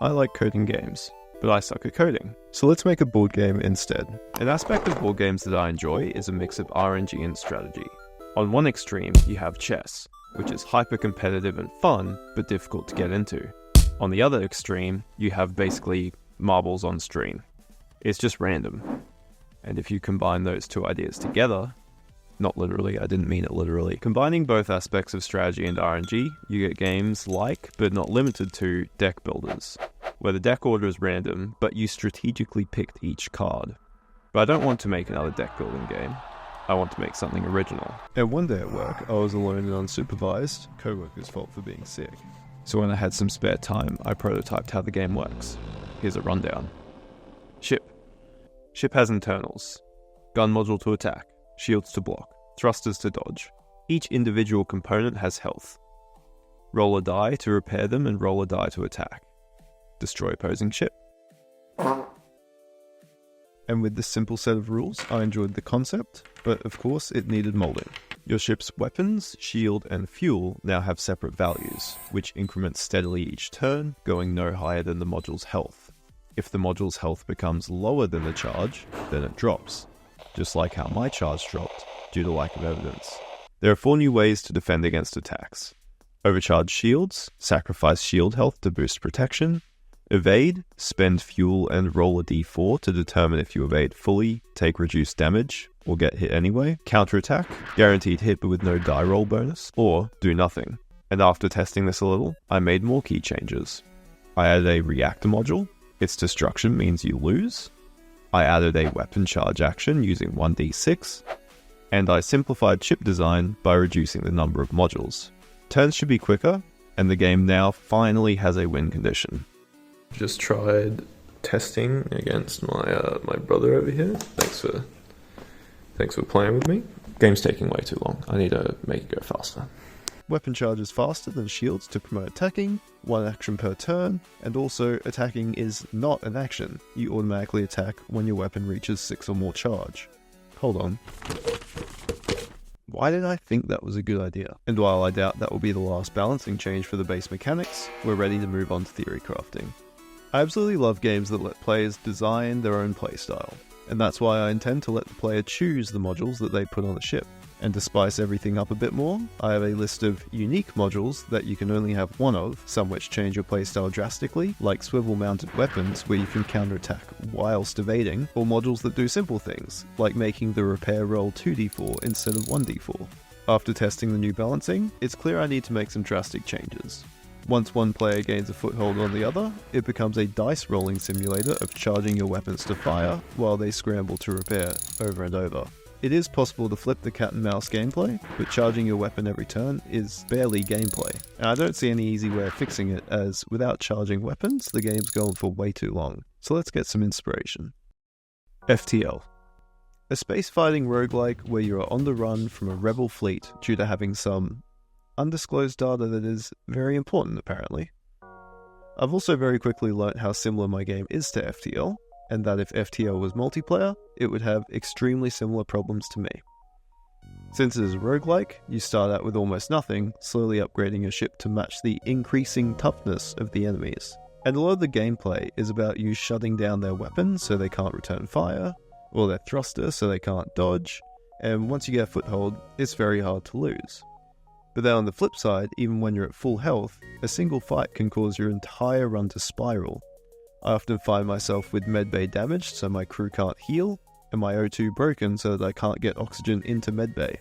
I like coding games, but I suck at coding. So let's make a board game instead. An aspect of board games that I enjoy is a mix of RNG and strategy. On one extreme, you have chess, which is hyper-competitive and fun, but difficult to get into. On the other extreme, you have basically marbles on string. It's just random. And if you combine those two ideas together, not literally, I didn't mean it literally. Combining both aspects of strategy and RNG, you get games like, but not limited to, deck builders, where the deck order is random, but you strategically picked each card. But I don't want to make another deck building game. I want to make something original. And one day at work, I was alone and unsupervised, co-worker's fault for being sick. So when I had some spare time, I prototyped how the game works. Here's a rundown. Ship. Ship has internals. Gun module to attack. Shields to block, thrusters to dodge. Each individual component has health. Roll a die to repair them and roll a die to attack. Destroy opposing ship. And with this simple set of rules, I enjoyed the concept, but of course it needed molding. Your ship's weapons, shield, and fuel now have separate values, which increment steadily each turn, going no higher than the module's health. If the module's health becomes lower than the charge, then it drops. Just like how my charge dropped due to lack of evidence. There are 4 new ways to defend against attacks. Overcharge shields, sacrifice shield health to boost protection. Evade, spend fuel and roll a d4 to determine if you evade fully, take reduced damage, or get hit anyway. Counterattack, guaranteed hit but with no die roll bonus, or do nothing. And after testing this a little, I made more key changes. I added a reactor module. Its destruction means you lose. I added a weapon charge action using 1d6, and I simplified chip design by reducing the number of modules. Turns should be quicker, and the game now finally has a win condition. Just tried testing against my brother over here. Thanks for playing with me. Game's taking way too long. I need to make it go faster. Weapon charge is faster than shields to promote attacking, 1 action per turn, and also attacking is not an action. You automatically attack when your weapon reaches 6 or more charge. Hold on. Why did I think that was a good idea? And while I doubt that will be the last balancing change for the base mechanics, we're ready to move on to theory crafting. I absolutely love games that let players design their own playstyle, and that's why I intend to let the player choose the modules that they put on the ship. And to spice everything up a bit more, I have a list of unique modules that you can only have one of, some which change your playstyle drastically, like swivel-mounted weapons where you can counterattack whilst evading, or modules that do simple things, like making the repair roll 2d4 instead of 1d4. After testing the new balancing, it's clear I need to make some drastic changes. Once one player gains a foothold on the other, it becomes a dice rolling simulator of charging your weapons to fire while they scramble to repair over and over. It is possible to flip the cat and mouse gameplay, but charging your weapon every turn is barely gameplay, and I don't see any easy way of fixing it, as without charging weapons, the game's going for way too long. So let's get some inspiration. FTL. A space fighting roguelike where you are on the run from a rebel fleet due to having some undisclosed data that is very important apparently. I've also very quickly learnt how similar my game is to FTL, and that if FTL was multiplayer, it would have extremely similar problems to me. Since it is a roguelike, you start out with almost nothing, slowly upgrading your ship to match the increasing toughness of the enemies. And a lot of the gameplay is about you shutting down their weapons so they can't return fire, or their thruster so they can't dodge, and once you get a foothold, it's very hard to lose. But then on the flip side, even when you're at full health, a single fight can cause your entire run to spiral. I often find myself with medbay damaged so my crew can't heal, and my O2 broken so that I can't get oxygen into medbay.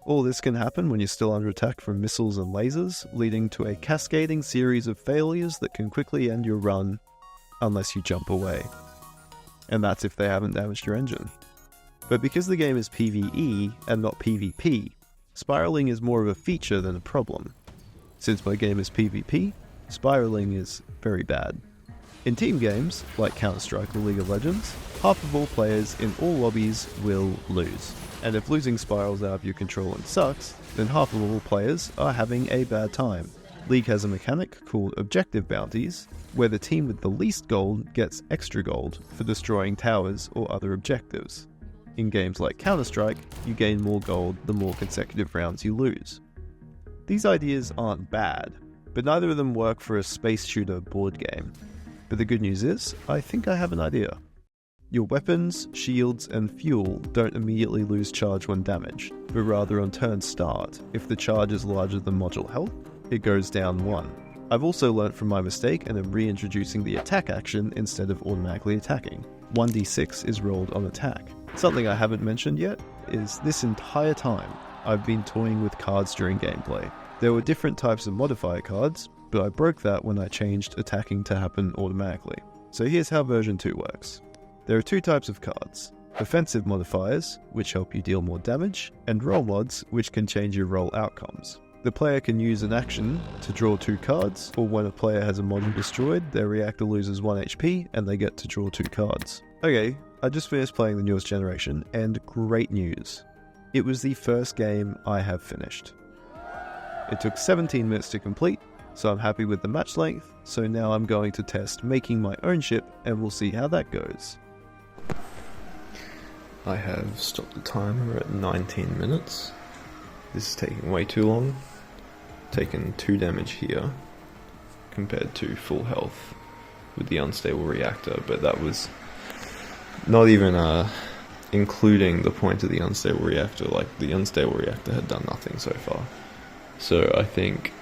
All this can happen when you're still under attack from missiles and lasers, leading to a cascading series of failures that can quickly end your run, unless you jump away. And that's if they haven't damaged your engine. But because the game is PvE and not PvP, spiraling is more of a feature than a problem. Since my game is PvP, spiraling is very bad. In team games, like Counter-Strike or League of Legends, half of all players in all lobbies will lose. And if losing spirals out of your control and sucks, then half of all players are having a bad time. League has a mechanic called objective bounties, where the team with the least gold gets extra gold for destroying towers or other objectives. In games like Counter-Strike, you gain more gold the more consecutive rounds you lose. These ideas aren't bad, but neither of them work for a space shooter board game. But the good news is, I think I have an idea. Your weapons, shields, and fuel don't immediately lose charge when damaged, but rather on turn start. If the charge is larger than module health, it goes down 1. I've also learnt from my mistake and am reintroducing the attack action instead of automatically attacking. 1d6 is rolled on attack. Something I haven't mentioned yet is this entire time I've been toying with cards during gameplay. There were different types of modifier cards, but I broke that when I changed attacking to happen automatically. So here's how version 2 works. There are 2 types of cards. Offensive modifiers, which help you deal more damage, and roll mods, which can change your roll outcomes. The player can use an action to draw 2 cards, or when a player has a module destroyed, their reactor loses 1 HP and they get to draw 2 cards. Okay, I just finished playing the newest generation, and great news. It was the first game I have finished. It took 17 minutes to complete, so I'm happy with the match length, so now I'm going to test making my own ship and we'll see how that goes. I have stopped the timer at 19 minutes. This is taking way too long. Taken 2 damage here compared to full health with the unstable reactor, but that was not even including the point of the unstable reactor. Like, the unstable reactor had done nothing so far. So I think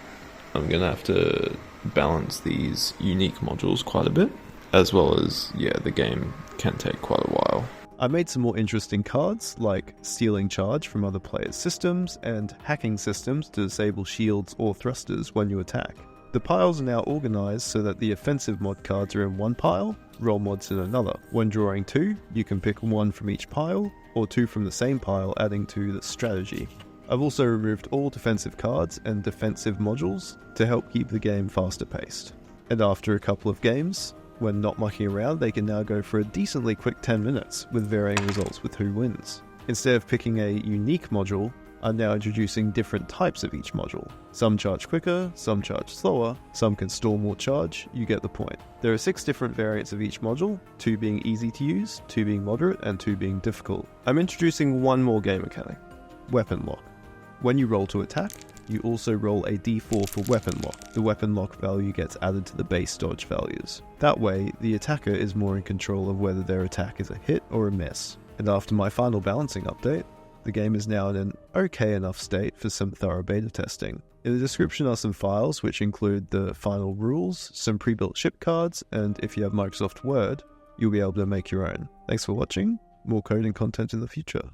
I'm gonna have to balance these unique modules quite a bit, as well as, the game can take quite a while. I made some more interesting cards, like stealing charge from other players' systems and hacking systems to disable shields or thrusters when you attack. The piles are now organized so that the offensive mod cards are in one pile, roll mods in another. When drawing 2, you can pick 1 from each pile, or 2 from the same pile, adding to the strategy. I've also removed all defensive cards and defensive modules to help keep the game faster paced. And after a couple of games, when not mucking around, they can now go for a decently quick 10 minutes with varying results with who wins. Instead of picking a unique module, I'm now introducing different types of each module. Some charge quicker, some charge slower, some can store more charge, you get the point. There are 6 different variants of each module, 2 being easy to use, 2 being moderate, and 2 being difficult. I'm introducing one more game mechanic, weapon lock. When you roll to attack, you also roll a d4 for weapon lock. The weapon lock value gets added to the base dodge values. That way, the attacker is more in control of whether their attack is a hit or a miss. And after my final balancing update, the game is now in an okay enough state for some thorough beta testing. In the description are some files which include the final rules, some pre-built ship cards, and if you have Microsoft Word, you'll be able to make your own. Thanks for watching, more coding content in the future.